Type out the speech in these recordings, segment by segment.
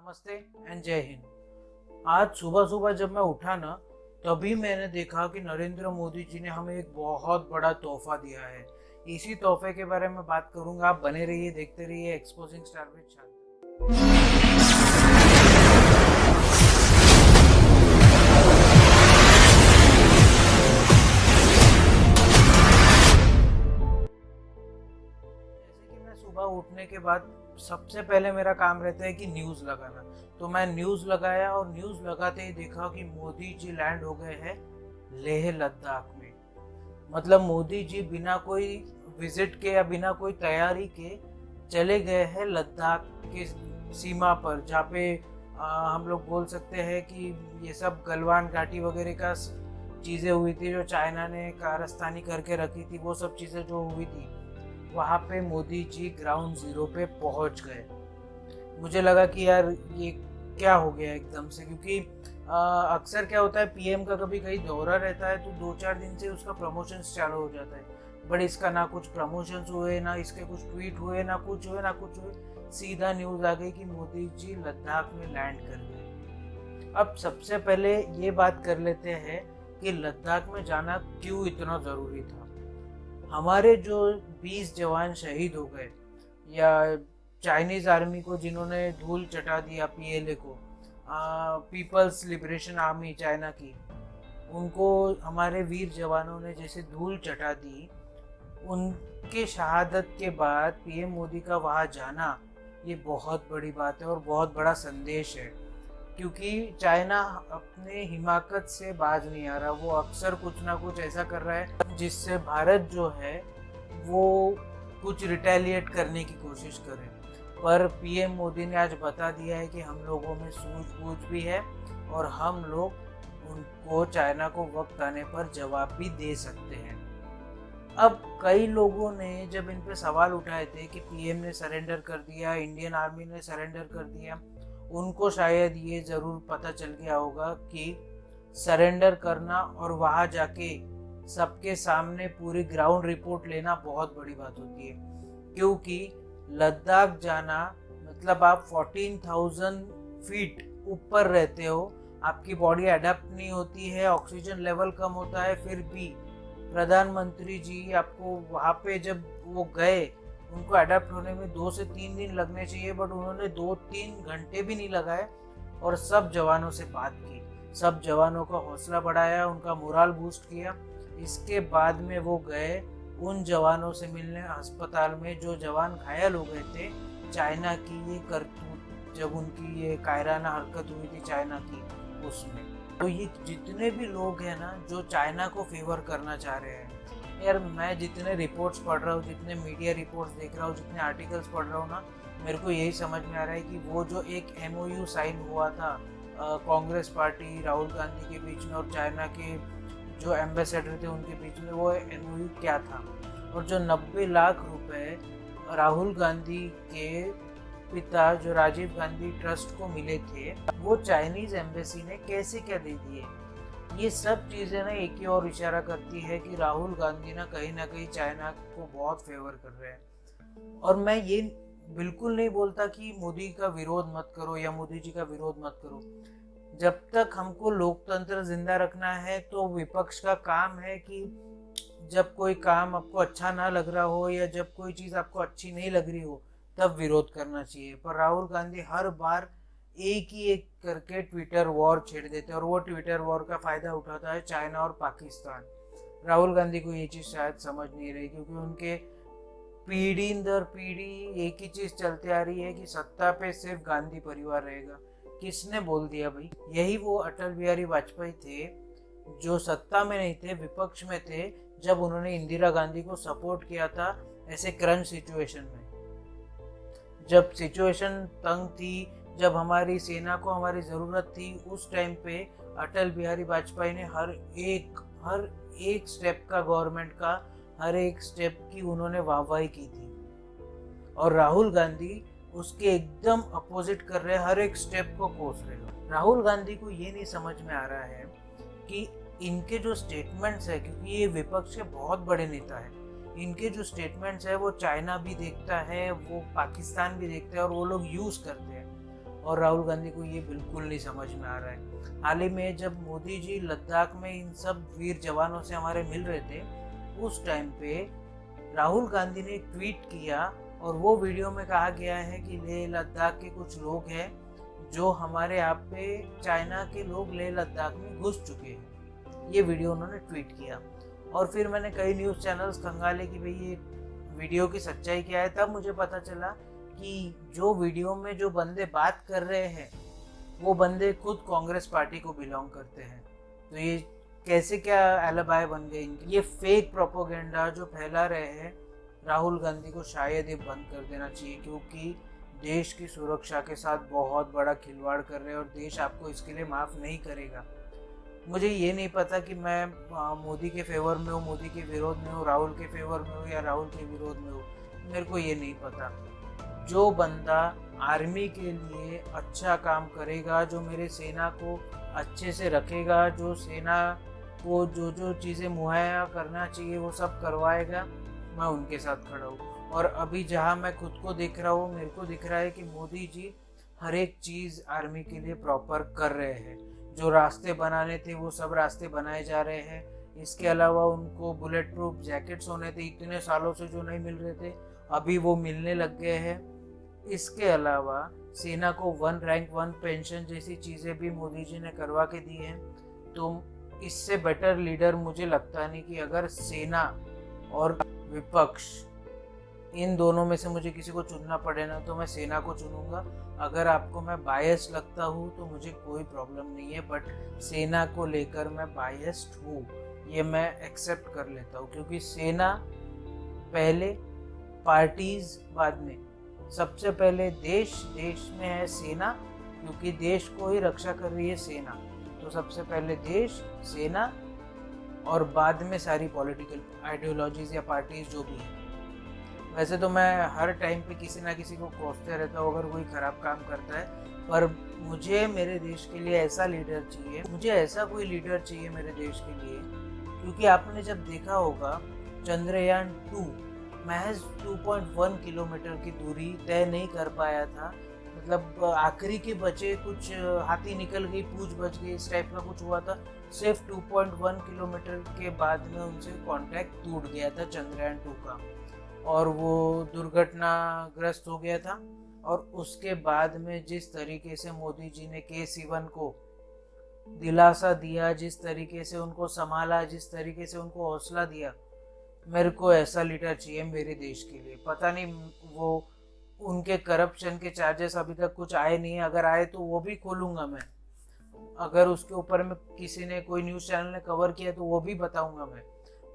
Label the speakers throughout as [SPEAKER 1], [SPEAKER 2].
[SPEAKER 1] नमस्ते एंड जय हिंद। आज सुबह सुबह जब मैं उठा ना, तभी मैंने देखा कि नरेंद्र मोदी जी ने हमें एक बहुत बड़ा तोहफा दिया है। इसी तोहफे के बारे में बात करूंगा। आप बने रहिए, देखते रहिए एक्सपोजिंग स्टार विद शांति। जैसे कि मैं सुबह उठने के बाद सबसे पहले मेरा काम रहता है कि न्यूज़ लगाना। तो मैं न्यूज़ लगाया और न्यूज़ लगाते ही देखा कि मोदी जी लैंड हो गए हैं लेह लद्दाख में। मतलब मोदी जी बिना कोई विजिट के या बिना कोई तैयारी के चले गए हैं लद्दाख की सीमा पर, जहाँ पे हम लोग बोल सकते हैं कि ये सब गलवान घाटी वगैरह का चीज़ें हुई थी, जो चाइना ने कारस्तानी करके रखी थी, वो सब चीज़ें जो हुई थी, वहाँ पे मोदी जी ग्राउंड जीरो पे पहुँच गए। मुझे लगा कि यार ये क्या हो गया एकदम से, क्योंकि अक्सर क्या होता है, पीएम का कभी कहीं दौरा रहता है तो 2-4 दिन से उसका प्रमोशंस चालू हो जाता है। बट इसका ना कुछ प्रमोशंस हुए, ना इसके कुछ ट्वीट हुए, ना कुछ हुए, सीधा न्यूज़ आ गई कि मोदी जी लद्दाख में लैंड कर गए। अब सबसे पहले ये बात कर लेते हैं कि लद्दाख में जाना क्यों इतना ज़रूरी था। हमारे जो 20 जवान शहीद हो गए, या चाइनीज़ आर्मी को जिन्होंने धूल चटा दिया, पीएलए को, पीपल्स लिबरेशन आर्मी चाइना की, उनको हमारे वीर जवानों ने जैसे धूल चटा दी, उनके शहादत के बाद पीएम मोदी का वहाँ जाना ये बहुत बड़ी बात है और बहुत बड़ा संदेश है। क्योंकि चाइना अपने हिमाकत से बाज नहीं आ रहा, वो अक्सर कुछ ना कुछ ऐसा कर रहा है जिससे भारत जो है वो कुछ रिटेलिएट करने की कोशिश करे। पर पीएम मोदी ने आज बता दिया है कि हम लोगों में सूझबूझ भी है और हम लोग उनको, चाइना को वक्त आने पर जवाब भी दे सकते हैं। अब कई लोगों ने जब इन पे सवाल उठाए थे कि पीएम ने सरेंडर कर दिया, इंडियन आर्मी ने सरेंडर कर दिया, उनको शायद ये ज़रूर पता चल गया होगा कि सरेंडर करना और वहाँ जाके सबके सामने पूरी ग्राउंड रिपोर्ट लेना बहुत बड़ी बात होती है। क्योंकि लद्दाख जाना मतलब आप 14,000 फीट ऊपर रहते हो, आपकी बॉडी अडेप्ट नहीं होती है, ऑक्सीजन लेवल कम होता है। फिर भी प्रधानमंत्री जी आपको वहाँ पे जब वो गए, उनको अडेप्ट होने में 2 से 3 दिन लगने चाहिए, बट उन्होंने 2-3 घंटे भी नहीं लगाए और सब जवानों से बात की, सब जवानों का हौसला बढ़ाया, उनका मोरल बूस्ट किया। इसके बाद में वो गए उन जवानों से मिलने अस्पताल में जो जवान घायल हो गए थे चाइना की ये करतूत, जब उनकी ये कायराना हरकत हुई थी चाइना की उसमें। तो ये जितने भी लोग हैं ना जो चाइना को फेवर करना चाह रहे हैं, यार मैं जितने रिपोर्ट्स पढ़ रहा हूँ, जितने मीडिया रिपोर्ट्स देख रहा हूँ, जितने आर्टिकल्स पढ़ रहा हूँ ना, मेरे को यही समझ में आ रहा है कि वो जो एक MOU साइन हुआ था कांग्रेस पार्टी राहुल गांधी के बीच में और चाइना के जो एम्बेसडर थे उनके बीच में, वो MOU क्या था। और जो 90 लाख रुपए राहुल गांधी के पिता जो राजीव गांधी ट्रस्ट को मिले थे, वो चाइनीज एम्बेसी ने कैसे क्या दे दिए। ये सब चीज़ें ना एक ही और इशारा करती है कि राहुल गांधी ना कहीं चाइना को बहुत फेवर कर रहे हैं। और मैं ये बिल्कुल नहीं बोलता कि मोदी का विरोध मत करो या मोदी जी का विरोध मत करो। जब तक हमको लोकतंत्र जिंदा रखना है तो विपक्ष का काम है कि जब कोई काम आपको अच्छा ना लग रहा हो या जब कोई चीज़ आपको अच्छी नहीं लग रही हो तब विरोध करना चाहिए। पर राहुल गांधी हर बार एक करके ट्विटर वॉर छेड़ देते हैं और वो ट्विटर वॉर का फ़ायदा उठाता है चाइना और पाकिस्तान। राहुल गांधी को ये चीज़ शायद समझ नहीं रही, क्योंकि उनके पीढ़ी दर पीढ़ी एक ही चीज़ चलती आ रही है कि सत्ता पे सिर्फ गांधी परिवार रहेगा। किसने बोल दिया भाई? यही वो अटल बिहारी वाजपेयी थे जो सत्ता में नहीं थे, विपक्ष में थे, जब उन्होंने इंदिरा गांधी को सपोर्ट किया था ऐसे क्रंच सिचुएशन में, जब सिचुएशन तंग थी, जब हमारी सेना को हमारी ज़रूरत थी। उस टाइम पे अटल बिहारी वाजपेयी ने हर एक स्टेप का, गवर्नमेंट का हर एक स्टेप की उन्होंने वाहवाही की थी। और राहुल गांधी उसके एकदम अपोजिट कर रहे हैं, हर एक स्टेप को कोस रहे हैं। राहुल गांधी को ये नहीं समझ में आ रहा है कि इनके जो स्टेटमेंट्स है, क्योंकि ये विपक्ष के बहुत बड़े नेता हैं, इनके जो स्टेटमेंट्स है वो चाइना भी देखता है, वो पाकिस्तान भी देखता है और वो लोग यूज़ करते हैं। और राहुल गांधी को ये बिल्कुल नहीं समझ में आ रहा है। हाल ही में जब मोदी जी लद्दाख में इन सब वीर जवानों से हमारे मिल रहे थे, उस टाइम पे राहुल गांधी ने एक ट्वीट किया और वो वीडियो में कहा गया है कि लेह लद्दाख के कुछ लोग हैं जो हमारे यहाँ पे चाइना के लोग लेह लद्दाख में घुस चुके हैं। ये वीडियो उन्होंने ट्वीट किया और फिर मैंने कई न्यूज़ चैनल्स खंगाले कि भाई ये वीडियो की सच्चाई क्या है। तब मुझे पता चला कि जो वीडियो में जो बंदे बात कर रहे हैं वो बंदे खुद कांग्रेस पार्टी को बिलोंग करते हैं। तो ये कैसे क्या एलिबाई बन गए इनकी। ये फेक प्रोपोगेंडा जो फैला रहे हैं, राहुल गांधी को शायद ये बंद कर देना चाहिए, क्योंकि देश की सुरक्षा के साथ बहुत बड़ा खिलवाड़ कर रहे हैं और देश आपको इसके लिए माफ़ नहीं करेगा। मुझे ये नहीं पता कि मैं मोदी के फेवर में हूँ, मोदी के विरोध में हूँ, राहुल के फेवर में हूँ या राहुल के विरोध में हूँ, मेरे को ये नहीं पता। जो बंदा आर्मी के लिए अच्छा काम करेगा, जो मेरे सेना को अच्छे से रखेगा, जो सेना को जो जो चीज़ें मुहैया करना चाहिए वो सब करवाएगा, मैं उनके साथ खड़ा हूँ। और अभी जहाँ मैं खुद को देख रहा हूँ, मेरे को दिख रहा है कि मोदी जी हर एक चीज़ आर्मी के लिए प्रॉपर कर रहे हैं। जो रास्ते बनाने थे वो सब रास्ते बनाए जा रहे हैं। इसके अलावा उनको बुलेट प्रूफ जैकेट्स होने थे, इतने सालों से जो नहीं मिल रहे थे, अभी वो मिलने लग गए हैं। इसके अलावा सेना को 1 रैंक 1 पेंशन जैसी चीज़ें भी मोदी जी ने करवा के दी हैं। तो इससे बेटर लीडर मुझे लगता नहीं कि अगर सेना और विपक्ष इन दोनों में से मुझे किसी को चुनना पड़े ना, तो मैं सेना को चुनूंगा। अगर आपको मैं बायस लगता हूँ तो मुझे कोई प्रॉब्लम नहीं है, बट सेना को लेकर मैं बायस्ड हूँ, ये मैं एक्सेप्ट कर लेता हूँ। क्योंकि सेना पहले, पार्टीज बाद में। सबसे पहले देश में है सेना, क्योंकि देश को ही रक्षा कर रही है सेना। तो सबसे पहले देश, सेना और बाद में सारी पॉलिटिकल आइडियोलॉजीज या पार्टीज जो भी है। वैसे तो मैं हर टाइम पे किसी ना किसी को कोसते रहता हूँ अगर कोई ख़राब काम करता है, पर मुझे मेरे देश के लिए ऐसा लीडर चाहिए, मुझे ऐसा कोई लीडर चाहिए मेरे देश के लिए। क्योंकि आपने जब देखा होगा चंद्रयान 2 महज 2.1 किलोमीटर की दूरी तय नहीं कर पाया था। मतलब आखिरी के बचे कुछ हाथी निकल गई, पूंछ बच गई, इस टाइप का कुछ हुआ था। सिर्फ 2.1 किलोमीटर के बाद में उनसे कांटेक्ट टूट गया था चंद्रयान 2 का, और वो दुर्घटनाग्रस्त हो गया था। और उसके बाद में जिस तरीके से मोदी जी ने के-सिवन को दिलासा दिया, जिस तरीके से उनको संभाला, जिस तरीके से उनको हौसला दिया, मेरे को ऐसा लीडर चाहिए मेरे देश के लिए। पता नहीं वो उनके करप्शन के चार्जेस अभी तक कुछ आए नहीं है, अगर आए तो वो भी खोलूंगा मैं। अगर उसके ऊपर में किसी ने, कोई न्यूज़ चैनल ने कवर किया तो वो भी बताऊंगा मैं,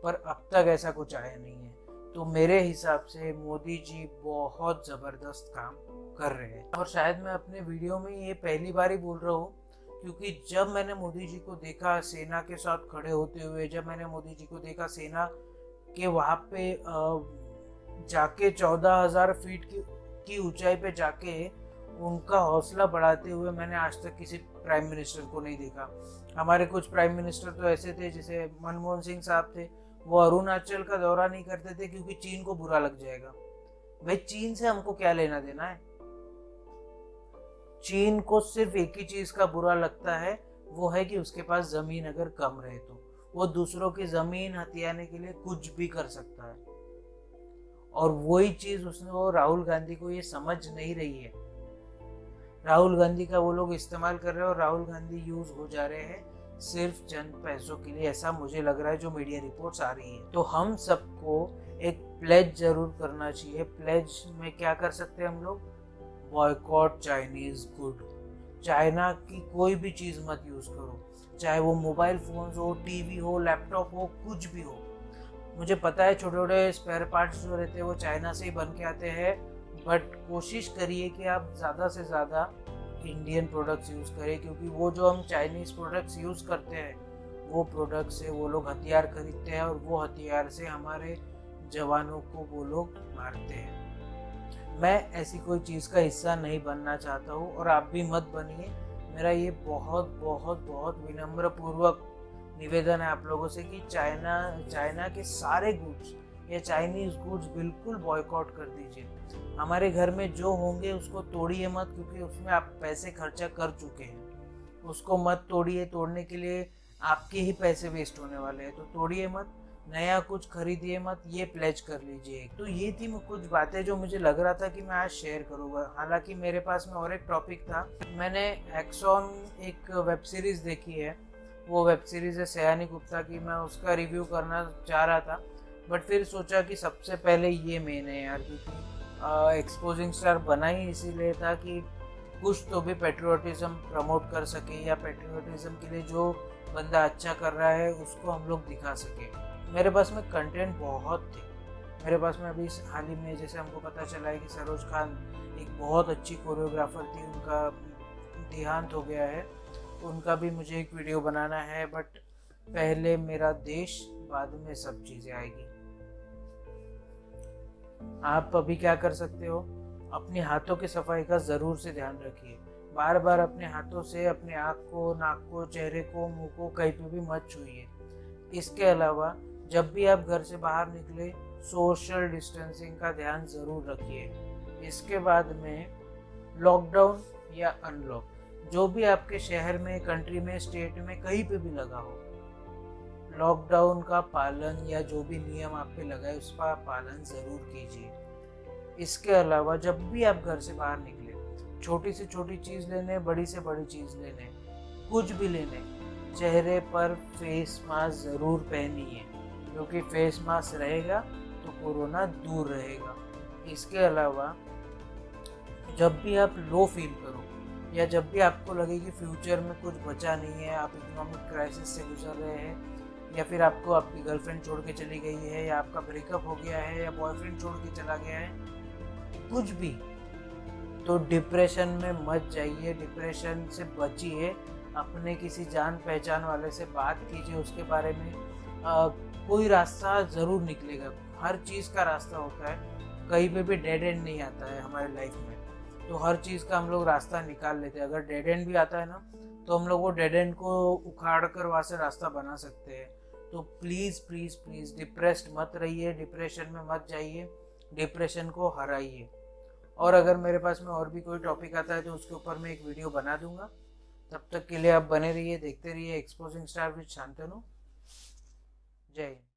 [SPEAKER 1] पर अब तक ऐसा कुछ आया नहीं है। तो मेरे हिसाब से मोदी जी बहुत ज़बरदस्त काम कर रहे हैं। और शायद मैं अपने वीडियो में ये पहली बार ही बोल रहा हूँ, क्योंकि जब मैंने मोदी जी को देखा सेना के साथ खड़े होते हुए, जब मैंने मोदी जी को देखा सेना के वहाँ पे जाके 14,000 फीट की ऊंचाई पे जाके उनका हौसला बढ़ाते हुए, मैंने आज तक किसी प्राइम मिनिस्टर को नहीं देखा। हमारे कुछ प्राइम मिनिस्टर तो ऐसे थे, जैसे मनमोहन सिंह साहब थे, वो अरुणाचल का दौरा नहीं करते थे क्योंकि चीन को बुरा लग जाएगा। भाई चीन से हमको क्या लेना देना है? चीन को सिर्फ एक ही चीज का बुरा लगता है, वो है कि उसके पास जमीन अगर कम रहे तो वो दूसरों की जमीन हथियाने के लिए कुछ भी कर सकता है। और वही चीज उसने, वो राहुल गांधी को ये समझ नहीं रही है। राहुल गांधी का वो लोग इस्तेमाल कर रहे हैं और राहुल गांधी यूज हो जा रहे हैं सिर्फ चंद पैसों के लिए, ऐसा मुझे लग रहा है जो मीडिया रिपोर्ट्स आ रही है। तो हम सबको एक प्लेज जरूर करना चाहिए। प्लेज में क्या कर सकते हैं हम लोग? Boycott Chinese good. चाइना की कोई भी चीज़ मत यूज़ करो, चाहे वो मोबाइल फ़ोन्स हो, टीवी हो, लैपटॉप हो, कुछ भी हो। मुझे पता है छोटे छोटे स्पेयर पार्ट्स जो रहते हैं वो चाइना से ही बन के आते हैं, बट कोशिश करिए कि आप ज़्यादा से ज़्यादा इंडियन प्रोडक्ट्स यूज़ करें, क्योंकि वो जो हम चाइनीज़ प्रोडक्ट्स यूज़ करते हैं वो प्रोडक्ट से वो लोग हथियार खरीदते हैं और वो हथियार से हमारे जवानों को वो लोग मारते हैं। मैं ऐसी कोई चीज़ का हिस्सा नहीं बनना चाहता हूँ और आप भी मत बनिए। मेरा ये बहुत बहुत बहुत विनम्र पूर्वक निवेदन है आप लोगों से कि चाइना के सारे गुड्स या चाइनीज़ गुड्स बिल्कुल बॉयकॉट कर दीजिए। हमारे घर में जो होंगे उसको तोड़िए मत, क्योंकि उसमें आप पैसे खर्चा कर चुके हैं। उसको मत तोड़िए, तोड़ने के लिए आपके ही पैसे वेस्ट होने वाले हैं, तो तोड़िए मत। नया कुछ खरीदिए मत, ये प्लेज कर लीजिए। तो ये थी कुछ बातें जो मुझे लग रहा था कि मैं आज शेयर करूँगा। हालांकि मेरे पास में और एक टॉपिक था। मैंने एक्सॉन एक वेब सीरीज़ देखी है, वो वेब सीरीज़ है सयानी गुप्ता की, मैं उसका रिव्यू करना चाह रहा था, बट फिर सोचा कि सबसे पहले ये मेन है यार, क्योंकि एक्सपोजिंग स्टार बना ही इसीलिए था कि कुछ तो भी पेट्रियोटिज्म प्रमोट कर सके, या पेट्रियोटिज्म के लिए जो बंदा अच्छा कर रहा है उसको हम लोग दिखा सके। मेरे पास में कंटेंट बहुत थे। मेरे पास में अभी हाल ही में जैसे हमको पता चला है कि सरोज खान एक बहुत अच्छी कोरियोग्राफर थी, उनका देहांत हो गया है। उनका भी मुझे एक वीडियो बनाना है, बट पहले मेरा देश, बाद में सब चीज़ें आएगी। आप अभी क्या कर सकते हो, अपने हाथों की सफाई का ज़रूर से ध्यान रखिए। बार बार अपने हाथों से अपने आँख को, नाक को, चेहरे को, मुंह को कहीं पे भी मत छूइए। इसके अलावा जब भी आप घर से बाहर निकले, सोशल डिस्टेंसिंग का ध्यान ज़रूर रखिए। इसके बाद में लॉकडाउन या अनलॉक, जो भी आपके शहर में, कंट्री में, स्टेट में कहीं पे भी लगा हो, लॉकडाउन का पालन या जो भी नियम आप पे लगा है उसका पालन ज़रूर कीजिए। इसके अलावा जब भी आप घर से बाहर निकले, छोटी से छोटी चीज़ लेने, बड़ी से बड़ी चीज़ लेने, कुछ भी लेने, चेहरे पर फेस मास्क ज़रूर पहनिए, क्योंकि फेस मास्क रहेगा तो कोरोना दूर रहेगा। इसके अलावा जब भी आप लो फील करो, या जब भी आपको लगे कि फ्यूचर में कुछ बचा नहीं है, आप इकोनॉमिक क्राइसिस से गुजर रहे हैं, या फिर आपको आपकी गर्लफ्रेंड छोड़ के चली गई है, या आपका ब्रेकअप हो गया है, या बॉयफ्रेंड छोड़ के चला गया है, कुछ भी, तो डिप्रेशन में मत जाइए, डिप्रेशन से बचिए। अपने किसी जान पहचान वाले से बात कीजिए, उसके बारे में कोई रास्ता ज़रूर निकलेगा। हर चीज़ का रास्ता होता है, कहीं पे भी डेड एंड नहीं आता है हमारे लाइफ में, तो हर चीज़ का हम लोग रास्ता निकाल लेते हैं। अगर डेड एंड भी आता है ना, तो हम लोग वो डेड एंड को उखाड़ कर वहाँ से रास्ता बना सकते हैं। तो प्लीज़ प्लीज़ प्लीज़ डिप्रेस्ड मत रहिए, डिप्रेशन में मत जाइए, डिप्रेशन को हराइए। और अगर मेरे पास में और भी कोई टॉपिक आता है तो उसके ऊपर मैं एक वीडियो बना दूंगा। तब तक के लिए आप बने रहिए, देखते रहिए एक्सपोजिंग स्टार विद शांतनु। जय हिंद।